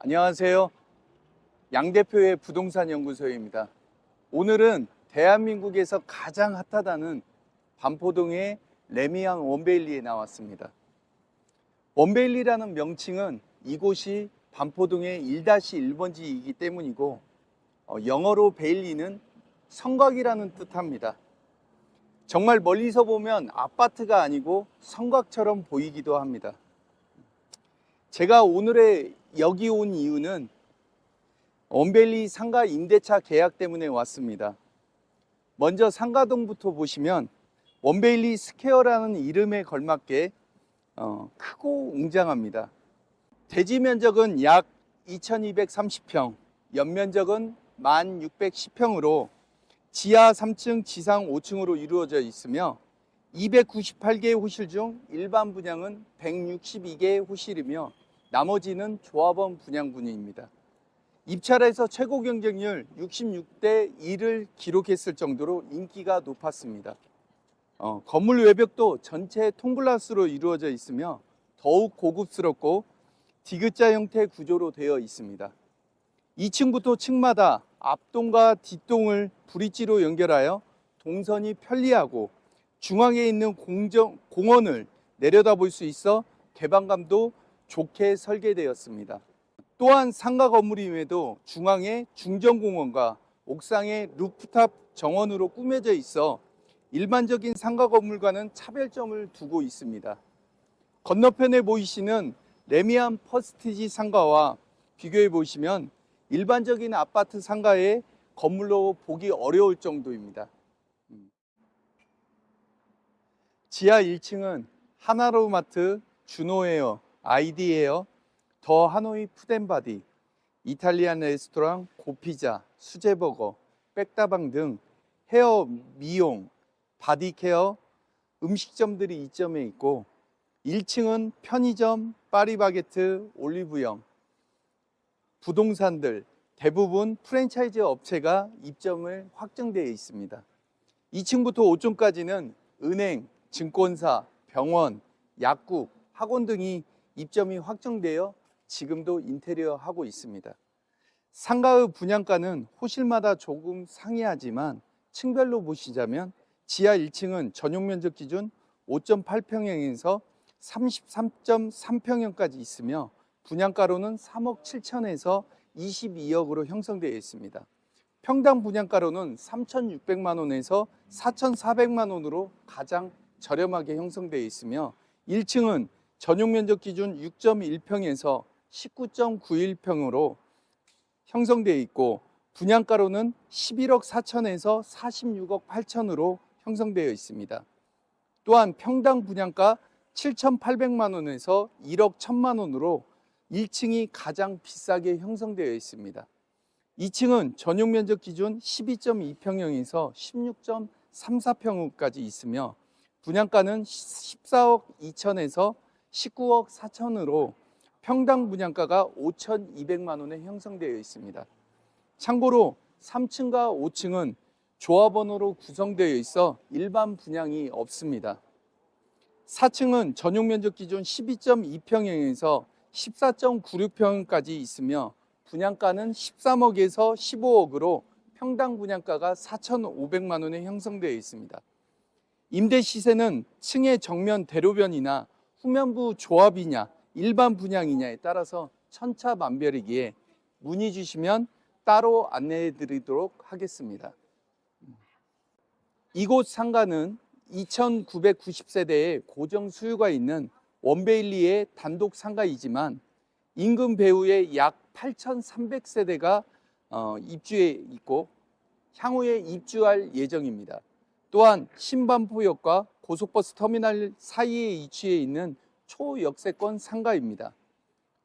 안녕하세요. 양 대표의 부동산 연구소입니다. 오늘은 대한민국에서 가장 핫하다는 반포동의 레미안 원베일리에 나왔습니다. 원베일리라는 명칭은 이곳이 반포동의 1-1번지이기 때문이고 영어로 베일리는 성곽이라는 뜻합니다. 정말 멀리서 보면 아파트가 아니고 성곽처럼 보이기도 합니다. 제가 오늘의 여기 온 이유는 원베일리 상가 임대차 계약 때문에 왔습니다. 먼저 상가동부터 보시면 원베일리 스퀘어라는 이름에 걸맞게 크고 웅장합니다. 대지 면적은 약 2230평, 연면적은 1610평으로 지하 3층, 지상 5층으로 이루어져 있으며 298개의 호실 중 일반 분양은 162개의 호실이며 나머지는 조합원 분양분입니다. 입찰에서 최고 경쟁률 66대 1을 기록했을 정도로 인기가 높았습니다. 건물 외벽도 전체 통글라스로 이루어져 있으며 더욱 고급스럽고 디귿자 형태 구조로 되어 있습니다. 2층부터 층마다 앞동과 뒷동을 브릿지로 연결하여 동선이 편리하고 중앙에 있는 공원을 내려다볼 수 있어 개방감도 좋게 설계되었습니다. 또한 상가 건물임에도 중앙에 중정공원과 옥상에 루프탑 정원으로 꾸며져 있어 일반적인 상가 건물과는 차별점을 두고 있습니다. 건너편에 보이시는 레미안 퍼스티지 상가와 비교해 보시면 일반적인 아파트 상가의 건물로 보기 어려울 정도입니다. 지하 1층은 하나로마트, 주노에어, 아이디에어, 더 하노이 푸덴바디, 이탈리안 레스토랑, 고피자, 수제버거, 백다방 등 헤어 미용, 바디케어, 음식점들이 이점에 있고 1층은 편의점, 파리바게트, 올리브영, 부동산들 대부분 프랜차이즈 업체가 입점을 확정되어 있습니다. 2층부터 5층까지는 은행, 증권사, 병원, 약국, 학원 등이 입점이 확정되어 지금도 인테리어 하고 있습니다. 상가의 분양가는 호실마다 조금 상이하지만 층별로 보시자면 지하 1층은 전용 면적 기준 5.8평형에서 33.3평형까지 있으며 분양가로는 3억 7천에서 22억으로 형성되어 있습니다. 평당 분양가로는 3,600만 원에서 4,400만 원으로 가장 저렴하게 형성되어 있으며 1층은 전용 면적 기준 6.1평에서 19.91평으로 형성되어 있고 분양가로는 11억 4천에서 46억 8천으로 형성되어 있습니다. 또한 평당 분양가 7,800만 원에서 1억 1천만 원으로 1층이 가장 비싸게 형성되어 있습니다. 2층은 전용 면적 기준 12.2평형에서 16.34평까지 있으며 분양가는 14억 2천에서 19억 4천으로 평당 분양가가 5,200만 원에 형성되어 있습니다. 참고로 3층과 5층은 조합원으로 구성되어 있어 일반 분양이 없습니다. 4층은 전용 면적 기준 12.2평형에서 14.96평까지 있으며 분양가는 13억에서 15억으로 평당 분양가가 4,500만 원에 형성되어 있습니다. 임대 시세는 층의 정면 대로변이나 후면부 조합이냐 일반 분양이냐에 따라서 천차만별이기에 문의 주시면 따로 안내해 드리도록 하겠습니다. 이곳 상가는 2,990세대의 고정 수요가 있는 원베일리의 단독 상가이지만 인근 배후에 약 8,300세대가 입주해 있고 향후에 입주할 예정입니다. 또한 신반포역과 고속버스 터미널 사이에 위치해 있는 초역세권 상가입니다.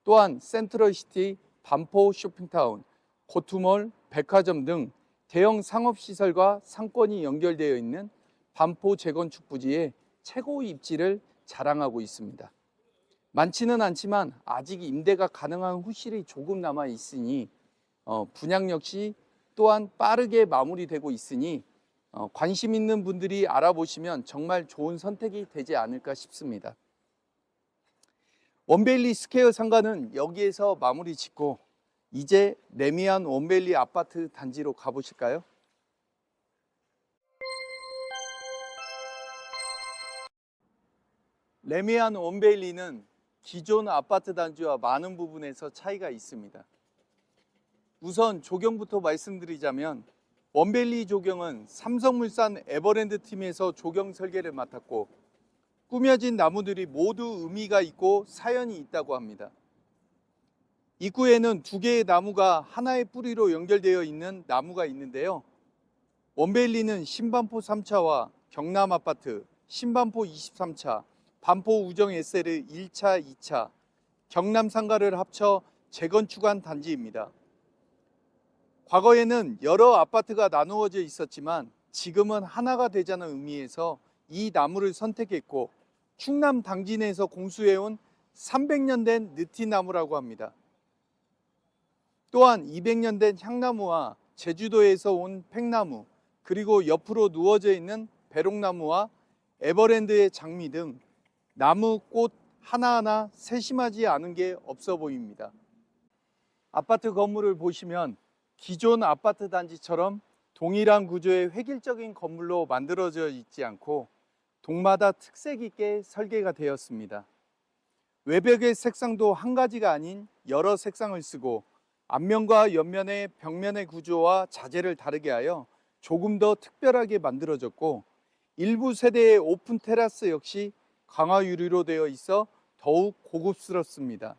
또한 센트럴시티, 반포 쇼핑타운, 고투몰, 백화점 등 대형 상업시설과 상권이 연결되어 있는 반포 재건축 부지의 최고 입지를 자랑하고 있습니다. 많지는 않지만 아직 임대가 가능한 호실이 조금 남아 있으니 분양 역시 또한 빠르게 마무리되고 있으니 관심 있는 분들이 알아보시면 정말 좋은 선택이 되지 않을까 싶습니다. 원베일리 스퀘어 상가는 여기에서 마무리 짓고 이제 레미안 원베일리 아파트 단지로 가보실까요? 레미안 원베일리는 기존 아파트 단지와 많은 부분에서 차이가 있습니다. 우선 조경부터 말씀드리자면 원베일리 조경은 삼성물산 에버랜드 팀에서 조경 설계를 맡았고 꾸며진 나무들이 모두 의미가 있고 사연이 있다고 합니다. 입구에는 두 개의 나무가 하나의 뿌리로 연결되어 있는 나무가 있는데요. 원베일리는 신반포 3차와 경남 아파트, 신반포 23차, 반포 우정 SL 1차, 2차, 경남 상가를 합쳐 재건축한 단지입니다. 과거에는 여러 아파트가 나누어져 있었지만 지금은 하나가 되자는 의미에서 이 나무를 선택했고 충남 당진에서 공수해온 300년 된 느티나무라고 합니다. 또한 200년 된 향나무와 제주도에서 온 팽나무, 그리고 옆으로 누워져 있는 배롱나무와 에버랜드의 장미 등 나무, 꽃 하나하나 세심하지 않은 게 없어 보입니다. 아파트 건물을 보시면 기존 아파트 단지처럼 동일한 구조의 획일적인 건물로 만들어져 있지 않고 동마다 특색 있게 설계가 되었습니다. 외벽의 색상도 한 가지가 아닌 여러 색상을 쓰고 앞면과 옆면의 벽면의 구조와 자재를 다르게 하여 조금 더 특별하게 만들어졌고 일부 세대의 오픈 테라스 역시 강화 유리로 되어 있어 더욱 고급스럽습니다.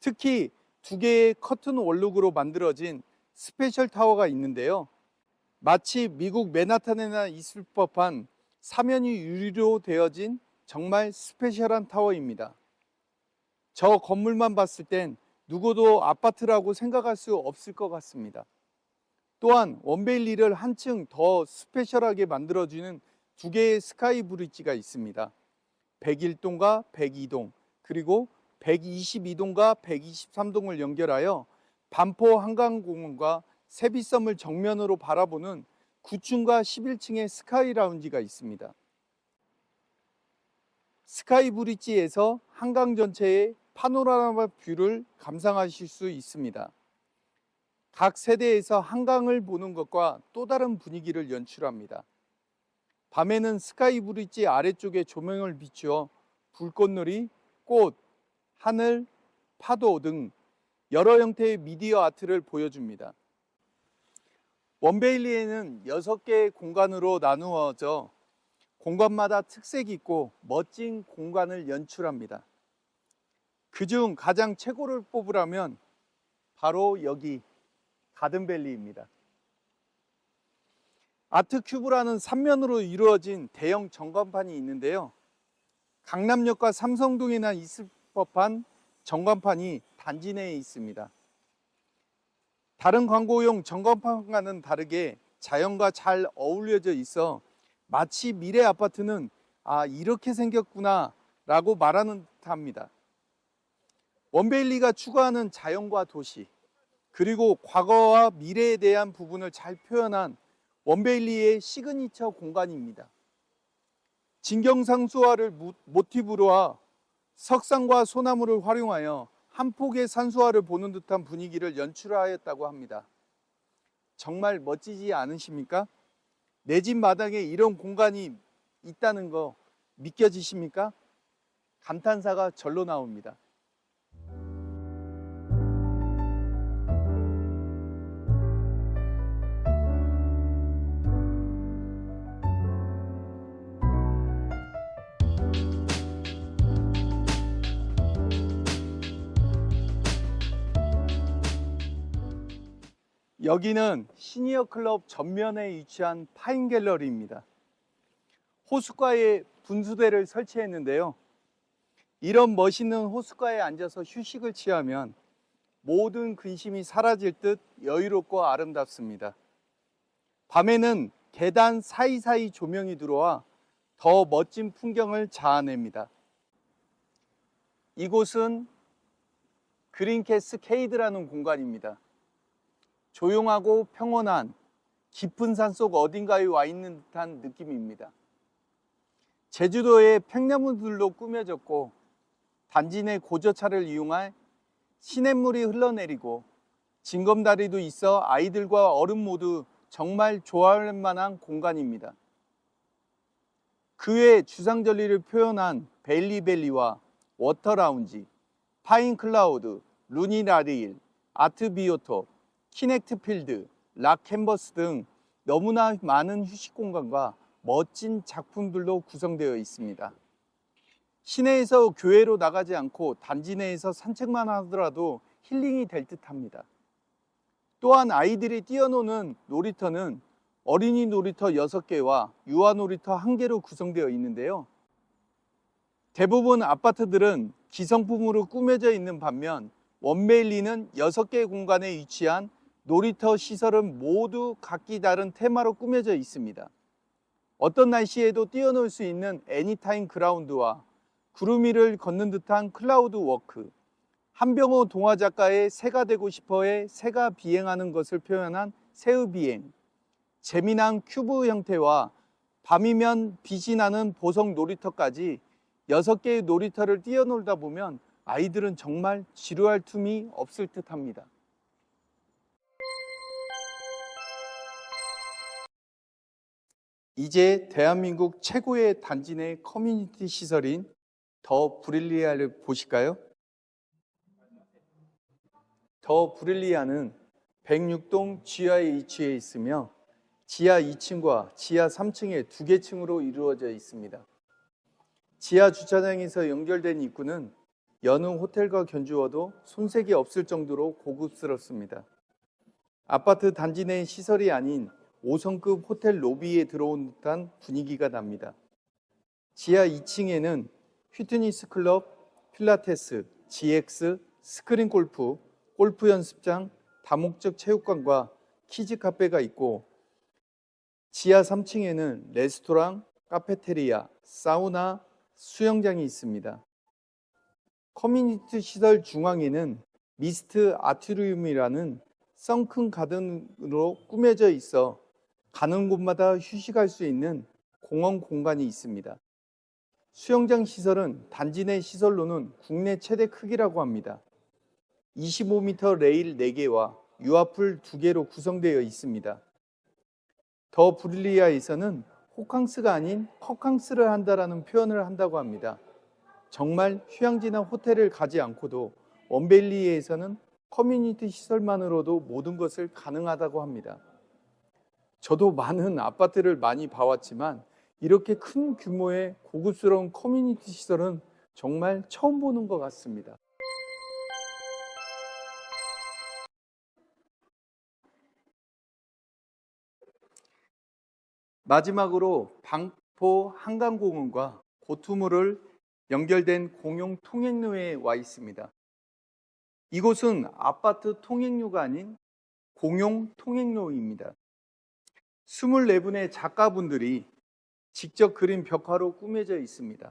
특히 두 개의 커튼 원룩으로 만들어진 스페셜 타워가 있는데요. 마치 미국 맨하탄에나 있을 법한 사면이 유리로 되어진 정말 스페셜한 타워입니다. 저 건물만 봤을 땐 누구도 아파트라고 생각할 수 없을 것 같습니다. 또한 원베일리를 한층 더 스페셜하게 만들어주는 두 개의 스카이 브릿지가 있습니다. 101동과 102동, 그리고 122동과 123동을 연결하여 반포 한강공원과 세비섬을 정면으로 바라보는 9층과 11층의 스카이 라운지가 있습니다. 스카이 브릿지에서 한강 전체의 파노라마 뷰를 감상하실 수 있습니다. 각 세대에서 한강을 보는 것과 또 다른 분위기를 연출합니다. 밤에는 스카이 브릿지 아래쪽에 조명을 비추어 불꽃놀이, 꽃, 하늘, 파도 등 여러 형태의 미디어 아트를 보여줍니다. 원베일리에는 6개의 공간으로 나누어져 공간마다 특색이 있고 멋진 공간을 연출합니다. 그중 가장 최고를 뽑으라면 바로 여기 가든밸리입니다. 아트큐브라는 3면으로 이루어진 대형 전광판이 있는데요. 강남역과 삼성동에나 있을 법한 전광판이 단지 내에 있습니다. 다른 광고용 전광판과는 다르게 자연과 잘 어울려져 있어 마치 미래 아파트는 이렇게 생겼구나 라고 말하는 듯합니다. 원베일리가 추구하는 자연과 도시, 그리고 과거와 미래에 대한 부분을 잘 표현한 원베일리의 시그니처 공간입니다. 진경상수화를 모티브로 석상과 소나무를 활용하여 한 폭의 산수화를 보는 듯한 분위기를 연출하였다고 합니다. 정말 멋지지 않으십니까? 내 집 마당에 이런 공간이 있다는 거 믿겨지십니까? 감탄사가 절로 나옵니다. 여기는 시니어 클럽 전면에 위치한 파인 갤러리입니다. 호숫가에 분수대를 설치했는데요. 이런 멋있는 호숫가에 앉아서 휴식을 취하면 모든 근심이 사라질 듯 여유롭고 아름답습니다. 밤에는 계단 사이사이 조명이 들어와 더 멋진 풍경을 자아냅니다. 이곳은 그린 캐스케이드라는 공간입니다. 조용하고 평온한 깊은 산속 어딘가에 와 있는 듯한 느낌입니다. 제주도의 팽나무들로 꾸며졌고 단지 내 고저차를 이용해 시냇물이 흘러내리고 징검다리도 있어 아이들과 어른 모두 정말 좋아할 만한 공간입니다. 그 외 주상절리를 표현한 베일리밸리와 워터라운지, 파인클라우드, 루니라리일, 아트비오톱, 키넥트필드, 락캔버스 등 너무나 많은 휴식 공간과 멋진 작품들로 구성되어 있습니다. 시내에서 교외로 나가지 않고 단지 내에서 산책만 하더라도 힐링이 될 듯합니다. 또한 아이들이 뛰어노는 놀이터는 어린이 놀이터 6개와 유아 놀이터 1개로 구성되어 있는데요. 대부분 아파트들은 기성품으로 꾸며져 있는 반면 원베일리는 6개의 공간에 위치한 놀이터 시설은 모두 각기 다른 테마로 꾸며져 있습니다. 어떤 날씨에도 뛰어놀 수 있는 애니타임 그라운드와 구름 위를 걷는 듯한 클라우드 워크, 한병호 동화 작가의 새가 되고 싶어에 새가 비행하는 것을 표현한 새의 비행, 재미난 큐브 형태와 밤이면 빛이 나는 보석 놀이터까지 6개의 놀이터를 뛰어놀다 보면 아이들은 정말 지루할 틈이 없을 듯합니다. 이제 대한민국 최고의 단지 내 커뮤니티 시설인 더 브릴리아를 보실까요? 더 브릴리아는 106동 지하에 위치해 있으며 지하 2층과 지하 3층의 2개 층으로 이루어져 있습니다. 지하 주차장에서 연결된 입구는 여느 호텔과 견주어도 손색이 없을 정도로 고급스럽습니다. 아파트 단지 내 시설이 아닌 5성급 호텔 로비에 들어온 듯한 분위기가 납니다. 지하 2층에는 휘트니스 클럽, 필라테스, GX, 스크린 골프, 골프 연습장, 다목적 체육관과 키즈 카페가 있고 지하 3층에는 레스토랑, 카페테리아, 사우나, 수영장이 있습니다. 커뮤니티 시설 중앙에는 미스트 아트리움이라는 썬큰 가든으로 꾸며져 있어 가는 곳마다 휴식할 수 있는 공원 공간이 있습니다. 수영장 시설은 단지 내 시설로는 국내 최대 크기라고 합니다. 25m 레일 4개와 유아풀 2개로 구성되어 있습니다. 더 브릴리아에서는 호캉스가 아닌 컵캉스를 한다라는 표현을 한다고 합니다. 정말 휴양지나 호텔을 가지 않고도 원베일리에서는 커뮤니티 시설만으로도 모든 것을 가능하다고 합니다. 저도 많은 아파트를 많이 봐왔지만 이렇게 큰 규모의 고급스러운 커뮤니티 시설은 정말 처음 보는 것 같습니다. 마지막으로 반포 한강공원과 고투물을 연결된 공용 통행로에 와 있습니다. 이곳은 아파트 통행로가 아닌 공용 통행로입니다. 24분의 작가분들이 직접 그린 벽화로 꾸며져 있습니다.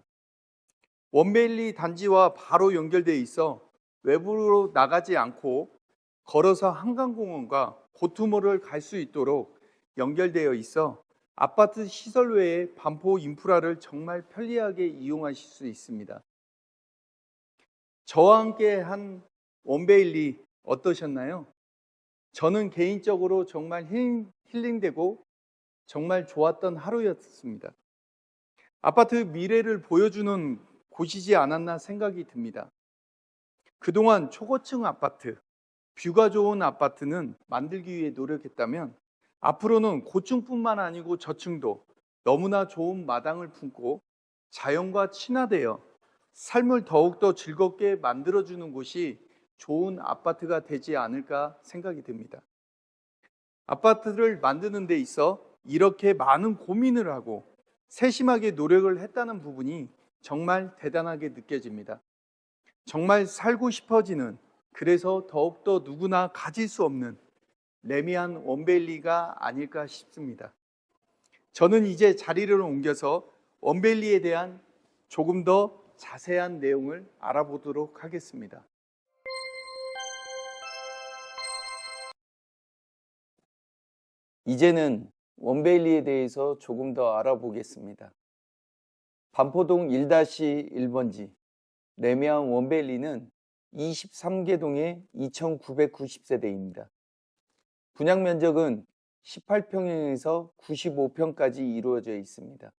원베일리 단지와 바로 연결되어 있어 외부로 나가지 않고 걸어서 한강공원과 고투몰을 갈 수 있도록 연결되어 있어 아파트 시설 외에 반포 인프라를 정말 편리하게 이용하실 수 있습니다. 저와 함께 한 원베일리 어떠셨나요? 저는 개인적으로 정말 힐링되고 정말 좋았던 하루였습니다. 아파트 미래를 보여주는 곳이지 않았나 생각이 듭니다. 그동안 초고층 아파트, 뷰가 좋은 아파트는 만들기 위해 노력했다면 앞으로는 고층뿐만 아니고 저층도 너무나 좋은 마당을 품고 자연과 친화되어 삶을 더욱더 즐겁게 만들어주는 곳이 좋은 아파트가 되지 않을까 생각이 듭니다. 아파트를 만드는 데 있어 이렇게 많은 고민을 하고 세심하게 노력을 했다는 부분이 정말 대단하게 느껴집니다. 정말 살고 싶어지는, 그래서 더욱더 누구나 가질 수 없는 레미안 원베일리가 아닐까 싶습니다. 저는 이제 자리를 옮겨서 원베일리에 대한 조금 더 자세한 내용을 알아보도록 하겠습니다. 이제는 원베일리에 대해서 조금 더 알아보겠습니다. 반포동 1-1번지 레미안 원베일리는 23개 동의 2,990세대입니다. 분양 면적은 18평형에서 95평까지 이루어져 있습니다.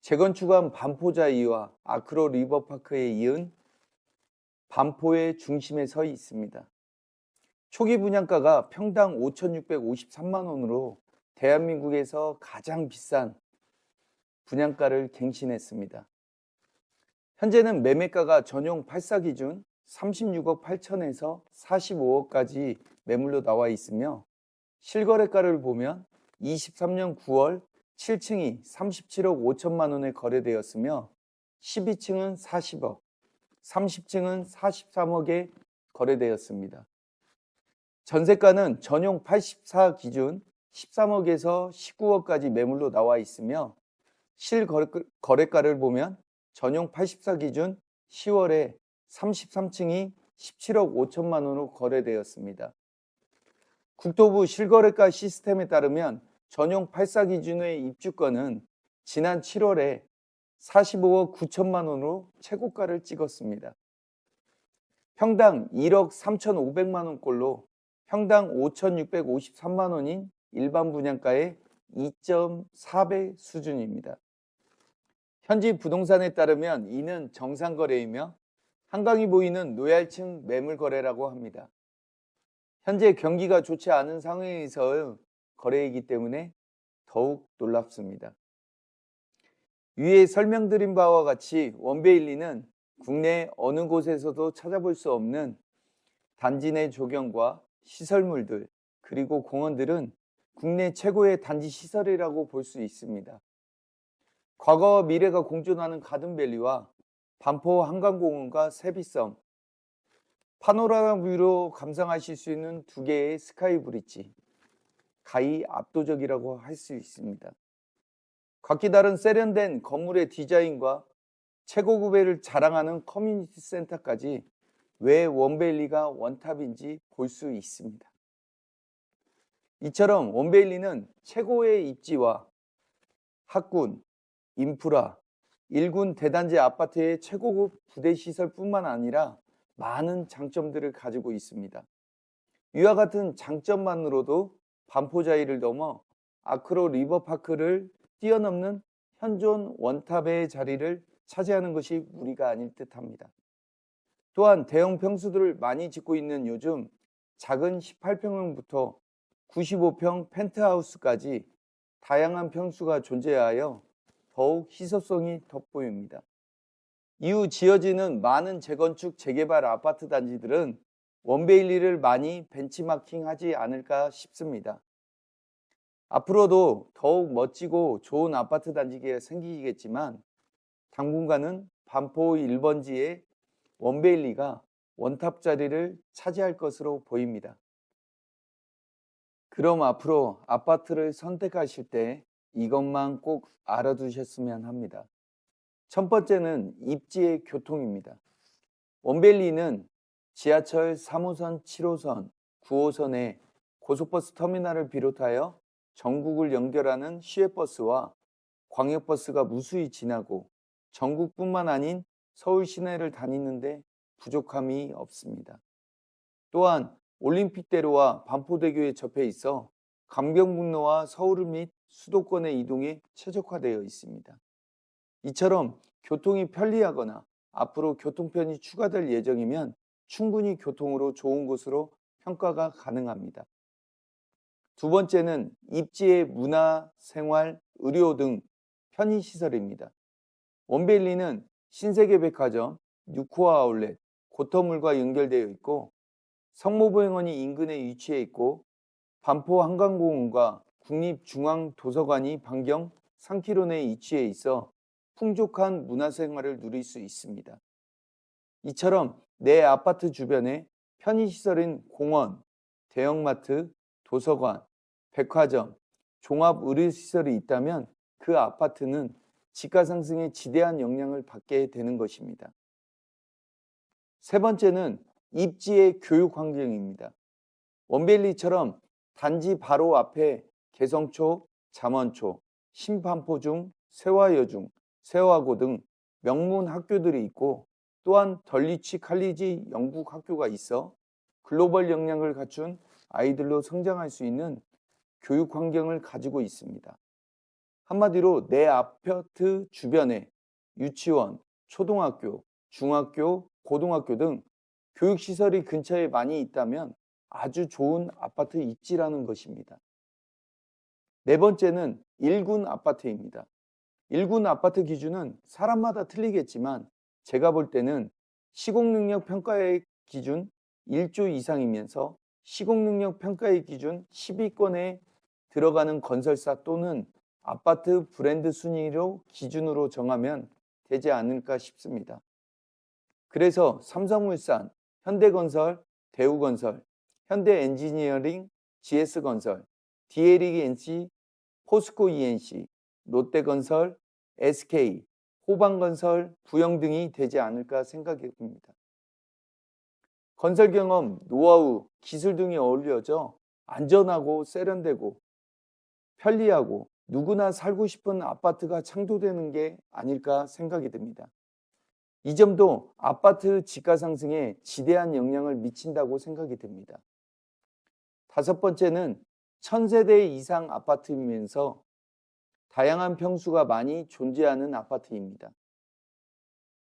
재건축한 반포자이와 아크로 리버파크에 이은 반포의 중심에 서 있습니다. 초기 분양가가 평당 5,653만 원으로 대한민국에서 가장 비싼 분양가를 갱신했습니다. 현재는 매매가가 전용 8사 기준 36억 8천에서 45억까지 매물로 나와 있으며 실거래가를 보면 23년 9월 7층이 37억 5천만 원에 거래되었으며 12층은 40억, 30층은 43억에 거래되었습니다. 전세가는 전용 84 기준 13억에서 19억까지 매물로 나와 있으며 실거래가를 보면 전용 84 기준 10월에 33층이 17억 5천만 원으로 거래되었습니다. 국토부 실거래가 시스템에 따르면 전용 84 기준의 입주권은 지난 7월에 45억 9천만 원으로 최고가를 찍었습니다. 평당 1억 3,500만 원꼴로 평당 5,653만 원인 일반 분양가의 2.4배 수준입니다. 현지 부동산에 따르면 이는 정상거래이며 한강이 보이는 노얄층 매물거래라고 합니다. 현재 경기가 좋지 않은 상황에서의 거래이기 때문에 더욱 놀랍습니다. 위에 설명드린 바와 같이 원베일리는 국내 어느 곳에서도 찾아볼 수 없는 단지 내 조경과 시설물들 그리고 공원들은 국내 최고의 단지 시설이라고 볼 수 있습니다. 과거와 미래가 공존하는 가든밸리와 반포 한강공원과 세비섬, 파노라마 뷰로 감상하실 수 있는 두 개의 스카이 브릿지, 가히 압도적이라고 할 수 있습니다. 각기 다른 세련된 건물의 디자인과 최고급을 자랑하는 커뮤니티 센터까지 왜 원베일리가 원탑인지 볼 수 있습니다. 이처럼 원베일리는 최고의 입지와 학군, 인프라, 1군 대단지 아파트의 최고급 부대시설뿐만 아니라 많은 장점들을 가지고 있습니다. 이와 같은 장점만으로도 반포자이를 넘어 아크로 리버파크를 뛰어넘는 현존 원탑의 자리를 차지하는 것이 무리가 아닐 듯합니다. 또한 대형 평수들을 많이 짓고 있는 요즘 작은 18평형부터 95평 펜트하우스까지 다양한 평수가 존재하여 더욱 희소성이 돋보입니다. 이후 지어지는 많은 재건축, 재개발 아파트 단지들은 원베일리를 많이 벤치마킹하지 않을까 싶습니다. 앞으로도 더욱 멋지고 좋은 아파트 단지가 생기겠지만 당분간은 반포 1번지의 원베일리가 원탑 자리를 차지할 것으로 보입니다. 그럼 앞으로 아파트를 선택하실 때 이것만 꼭 알아두셨으면 합니다. 첫 번째는 입지의 교통입니다. 원베일리는 지하철 3호선, 7호선, 9호선에 고속버스 터미널을 비롯하여 전국을 연결하는 시외버스와 광역버스가 무수히 지나고 전국뿐만 아닌 서울 시내를 다니는데 부족함이 없습니다. 또한 올림픽대로와 반포대교에 접해 있어 강변북로와 서울 및 수도권의 이동에 최적화되어 있습니다. 이처럼 교통이 편리하거나 앞으로 교통편이 추가될 예정이면 충분히 교통으로 좋은 곳으로 평가가 가능합니다. 두 번째는 입지의 문화, 생활, 의료 등 편의시설입니다. 원베일리는 신세계백화점, 뉴코아 아울렛, 고터물과 연결되어 있고 성모부행원이 인근에 위치해 있고 반포 한강공원과 국립중앙도서관이 반경 3km 내에 위치해 있어 풍족한 문화생활을 누릴 수 있습니다. 이처럼 내 아파트 주변에 편의시설인 공원, 대형마트, 도서관, 백화점, 종합의료시설이 있다면 그 아파트는 지가 상승에 지대한 영향을 받게 되는 것입니다. 세 번째는 입지의 교육 환경입니다. 원베일리처럼 단지 바로 앞에 개성초, 잠원초, 신반포중, 세화여중, 세화고 등 명문 학교들이 있고 또한 덜리치 칼리지 영국 학교가 있어 글로벌 역량을 갖춘 아이들로 성장할 수 있는 교육 환경을 가지고 있습니다. 한마디로 내 아파트 주변에 유치원, 초등학교, 중학교, 고등학교 등 교육시설이 근처에 많이 있다면 아주 좋은 아파트 입지라는 것입니다. 네 번째는 1군 아파트입니다. 1군 아파트 기준은 사람마다 틀리겠지만 제가 볼 때는 시공능력 평가의 기준 1조 이상이면서 시공능력 평가의 기준 10위권에 들어가는 건설사 또는 아파트 브랜드 순위로 기준으로 정하면 되지 않을까 싶습니다. 그래서 삼성물산, 현대건설, 대우건설, 현대엔지니어링, GS건설, DLENC, 포스코 ENC, 롯데건설, SK, 호방건설, 부영 등이 되지 않을까 생각이 듭니다. 건설 경험, 노하우, 기술 등이 어울려져 안전하고 세련되고 편리하고 누구나 살고 싶은 아파트가 창조되는 게 아닐까 생각이 듭니다. 이 점도 아파트 지가 상승에 지대한 영향을 미친다고 생각이 듭니다. 다섯 번째는 1000세대 이상 아파트이면서 다양한 평수가 많이 존재하는 아파트입니다.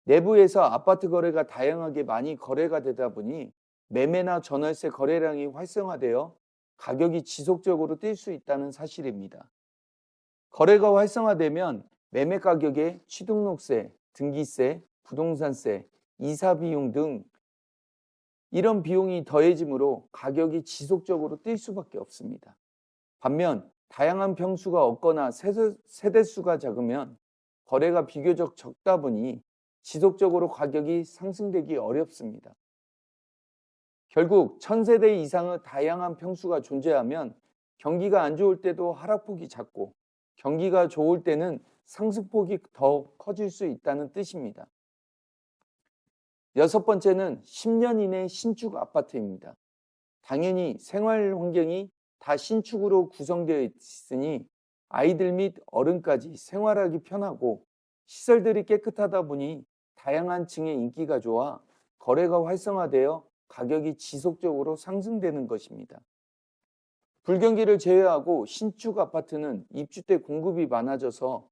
내부에서 아파트 거래가 다양하게 많이 거래가 되다 보니 매매나 전월세 거래량이 활성화되어 가격이 지속적으로 뛸 수 있다는 사실입니다. 거래가 활성화되면 매매 가격에 취등록세, 등기세, 부동산세, 이사 비용 등 이런 비용이 더해지므로 가격이 지속적으로 뛸 수밖에 없습니다. 반면 다양한 평수가 없거나 세대수가 작으면 거래가 비교적 적다 보니 지속적으로 가격이 상승되기 어렵습니다. 결국 1000세대 이상의 다양한 평수가 존재하면 경기가 안 좋을 때도 하락폭이 작고 경기가 좋을 때는 상승폭이 더 커질 수 있다는 뜻입니다. 여섯 번째는 10년 이내 신축 아파트입니다. 당연히 생활 환경이 다 신축으로 구성되어 있으니 아이들 및 어른까지 생활하기 편하고 시설들이 깨끗하다 보니 다양한 층의 인기가 좋아 거래가 활성화되어 가격이 지속적으로 상승되는 것입니다. 불경기를 제외하고 신축 아파트는 입주 때 공급이 많아져서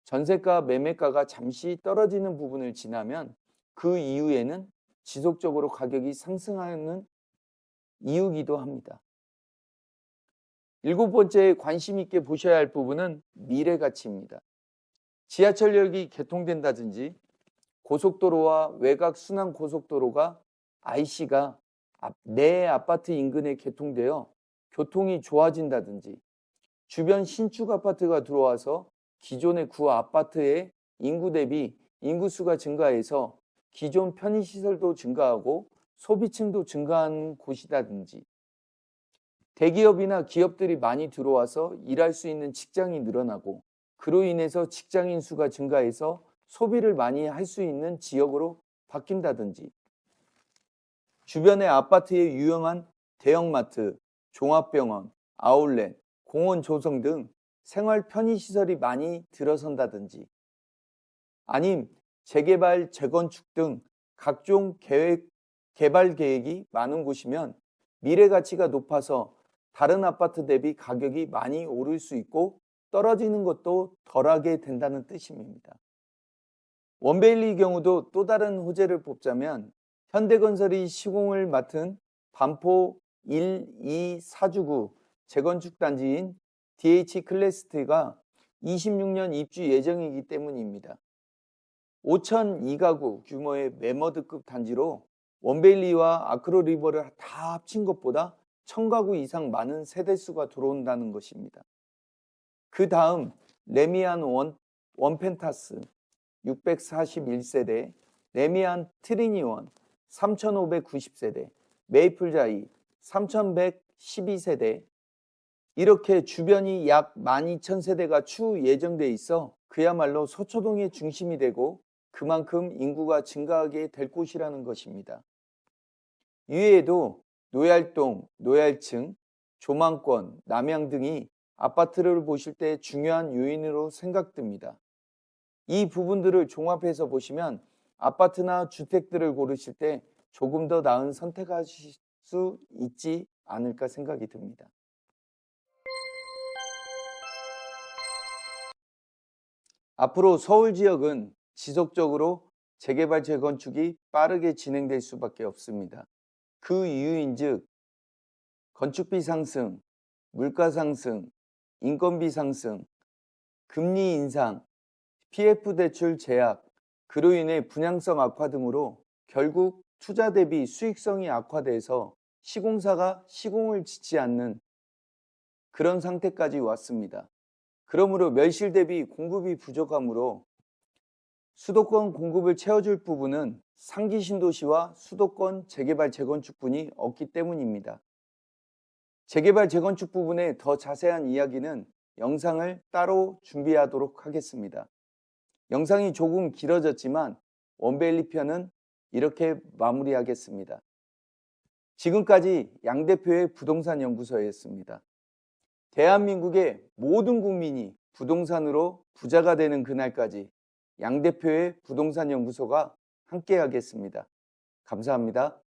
전세가 매매가가 잠시 떨어지는 부분을 지나면 그 이후에는 지속적으로 가격이 상승하는 이유이기도 합니다. 일곱 번째 관심 있게 보셔야 할 부분은 미래 가치입니다. 지하철역이 개통된다든지 고속도로와 외곽 순환 고속도로가 IC가 내 아파트 인근에 개통되어 교통이 좋아진다든지 주변 신축 아파트가 들어와서 기존의 구 아파트의 인구 대비 인구수가 증가해서 기존 편의시설도 증가하고 소비층도 증가한 곳이라든지 대기업이나 기업들이 많이 들어와서 일할 수 있는 직장이 늘어나고 그로 인해서 직장인 수가 증가해서 소비를 많이 할 수 있는 지역으로 바뀐다든지 주변의 아파트에 유용한 대형마트, 종합병원, 아울렛, 공원 조성 등 생활 편의시설이 많이 들어선다든지 아님 재개발, 재건축 등 각종 개발 계획이 많은 곳이면 미래 가치가 높아서 다른 아파트 대비 가격이 많이 오를 수 있고 떨어지는 것도 덜하게 된다는 뜻입니다. 원베일리 경우도 또 다른 호재를 뽑자면 현대건설이 시공을 맡은 반포 1, 2, 4주구 재건축 단지인 DH 클래스트가 26년 입주 예정이기 때문입니다. 5,002가구 규모의 매머드급 단지로 원베일리와 아크로리버를 다 합친 것보다 1000가구 이상 많은 세대수가 들어온다는 것입니다. 그 다음 레미안 원펜타스 641세대, 레미안 트리니원 3590세대, 메이플자이 3112세대 이렇게 주변이 약 12,000세대가 추후 예정돼 있어 그야말로 서초동의 중심이 되고 그만큼 인구가 증가하게 될 곳이라는 것입니다. 이외에도 노얄동, 노얄층, 조망권, 남양 등이 아파트를 보실 때 중요한 요인으로 생각됩니다. 이 부분들을 종합해서 보시면 아파트나 주택들을 고르실 때 조금 더 나은 선택하실 수 있지 않을까 생각이 듭니다. 앞으로 서울 지역은 지속적으로 재개발, 재건축이 빠르게 진행될 수밖에 없습니다. 그 이유인즉 건축비 상승, 물가 상승, 인건비 상승, 금리 인상, PF 대출 제약, 그로 인해 분양성 악화 등으로 결국 투자 대비 수익성이 악화돼서 시공사가 시공을 짓지 않는 그런 상태까지 왔습니다. 그러므로 멸실 대비 공급이 부족하므로 수도권 공급을 채워줄 부분은 상기 신도시와 수도권 재개발 재건축분이 없기 때문입니다. 재개발 재건축 부분에 더 자세한 이야기는 영상을 따로 준비하도록 하겠습니다. 영상이 조금 길어졌지만 원베일리 편은 이렇게 마무리하겠습니다. 지금까지 양 대표의 부동산 연구소였습니다. 대한민국의 모든 국민이 부동산으로 부자가 되는 그날까지 양 대표의 부동산 연구소가 함께하겠습니다. 감사합니다.